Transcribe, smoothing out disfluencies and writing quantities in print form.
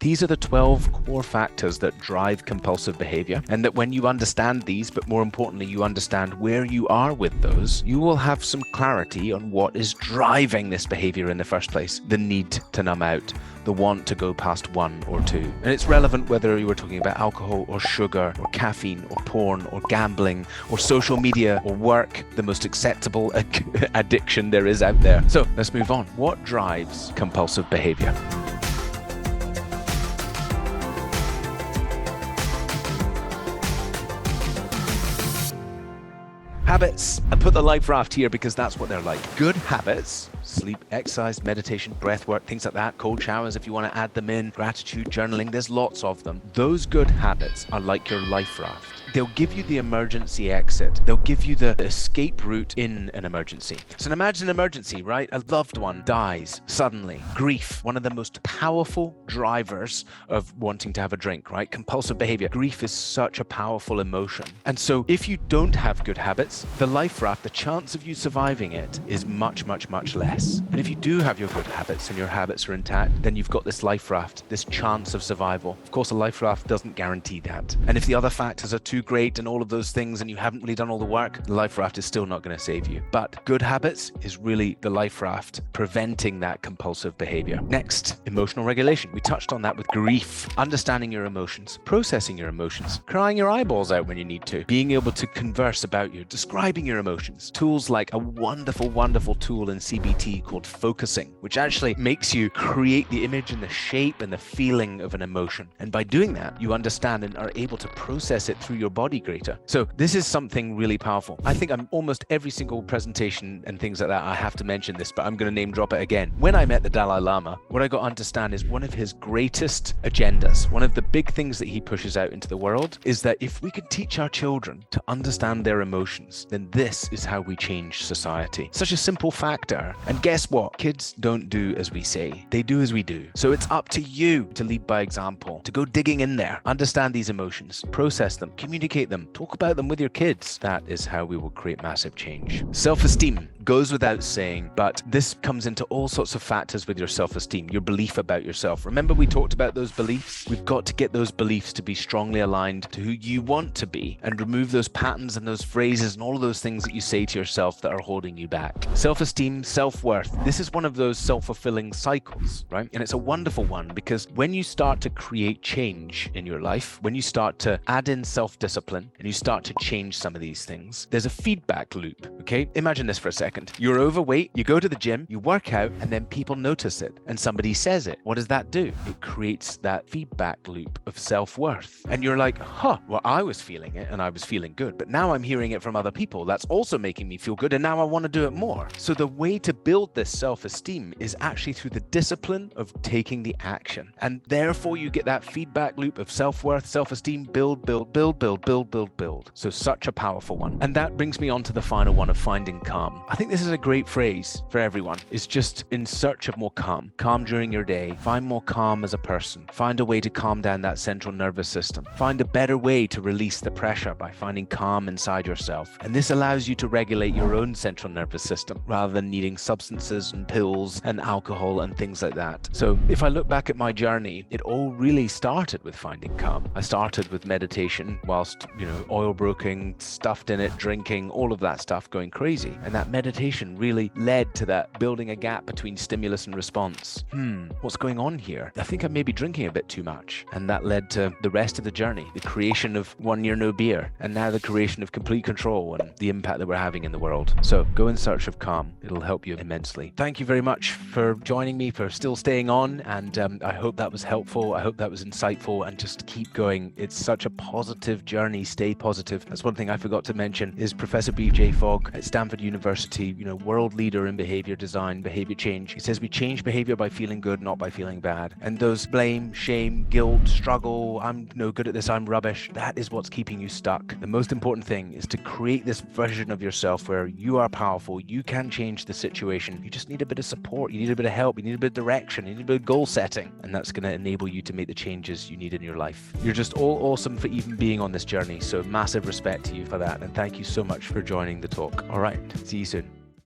These are the 12 core factors that drive compulsive behavior, and that when you understand these, but more importantly, you understand where you are with those, you will have some clarity on what is driving this behavior in the first place. The need to numb out, the want to go past 1 or 2. And it's relevant whether you were talking about alcohol or sugar or caffeine or porn or gambling or social media or work, the most acceptable addiction there is out there. So let's move on. What drives compulsive behavior? Habits. I put the life raft here because that's what they're like. Good habits, sleep, exercise, meditation, breath work, things like that, cold showers if you want to add them in, gratitude, journaling, there's lots of them. Those good habits are like your life raft. They'll give you the emergency exit. They'll give you the escape route in an emergency. So imagine an emergency, right? A loved one dies suddenly. Grief, one of the most powerful drivers of wanting to have a drink, right? Compulsive behavior. Grief is such a powerful emotion. And so if you don't have good habits, the life raft, the chance of you surviving it is much, much, much less. And if you do have your good habits and your habits are intact, then you've got this life raft, this chance of survival. Of course, a life raft doesn't guarantee that. And if the other factors are too great and all of those things and you haven't really done all the work, the life raft is still not going to save you. But good habits is really the life raft preventing that compulsive behavior. Next, emotional regulation. We touched on that with grief, understanding your emotions, processing your emotions, crying your eyeballs out when you need to, being able to converse about describing your emotions. Tools like a wonderful, wonderful tool in CBT called focusing, which actually makes you create the image and the shape and the feeling of an emotion. And by doing that, you understand and are able to process it through your body greater. So this is something really powerful. I think I'm almost every single presentation and things like that, I have to mention this, but I'm going to name drop it again. When I met the Dalai Lama, what I got to understand is one of his greatest agendas, one of the big things that he pushes out into the world is that if we could teach our children to understand their emotions, then this is how we change society. Such a simple factor. And guess what? Kids don't do as we say. They do as we do. So it's up to you to lead by example, to go digging in there, understand these emotions, process them, communicate them, talk about them with your kids. That is how we will create massive change. Self-esteem goes without saying, but this comes into all sorts of factors with your self-esteem, your belief about yourself. Remember we talked about those beliefs? We've got to get those beliefs to be strongly aligned to who you want to be and remove those patterns and those phrases and all of those things that you say to yourself that are holding you back. Self-esteem, self-worth. This is one of those self-fulfilling cycles, right? And it's a wonderful one because when you start to create change in your life, when you start to add in self-discipline and you start to change some of these things, there's a feedback loop, okay? Imagine this for a second. You're overweight, you go to the gym, you work out, and then people notice it and somebody says it. What does that do? It creates that feedback loop of self-worth. And you're like, well, I was feeling it and I was feeling good, but now I'm hearing it from other people. That's also making me feel good and now I want to do it more. So the way to build this self-esteem is actually through the discipline of taking the action. And therefore you get that feedback loop of self-worth, self-esteem, build, build, build, build, build, build, build. So such a powerful one. And that brings me on to the final one of finding calm. I think this is a great phrase for everyone. It's just in search of more calm. Calm during your day. Find more calm as a person. Find a way to calm down that central nervous system. Find a better way to release the pressure by finding calm inside yourself. And this allows you to regulate your own central nervous system rather than needing substances and pills and alcohol and things like that. So if I look back at my journey, it all really started with finding calm. I started with meditation whilst, oil broking, stuffed in it, drinking, all of that stuff going crazy. And that meditation really led to that building a gap between stimulus and response. What's going on here? I think I may be drinking a bit too much. And that led to the rest of the journey, the creation of 1 year no beer, and now the creation of complete control and the impact that we're having in the world. So go in search of calm. It'll help you immensely. Thank you very much for joining me, for still staying on. And I hope that was helpful. I hope that was insightful, and just keep going. It's such a positive journey. Stay positive. That's one thing I forgot to mention is Professor B.J. Fogg at Stanford University, world leader in behavior design, behavior change. He says we change behavior by feeling good, not by feeling bad. And those blame, shame, guilt, struggle, I'm no good at this, I'm rubbish, that is what's keeping you stuck. The most important thing is to create this version of yourself where you are powerful, you can change the situation. You just need a bit of support, you need a bit of help, you need a bit of direction, you need a bit of goal setting. And that's going to enable you to make the changes you need in your life. You're just all awesome for even being on this journey. So massive respect to you for that. And thank you so much for joining the talk. All right, see you soon.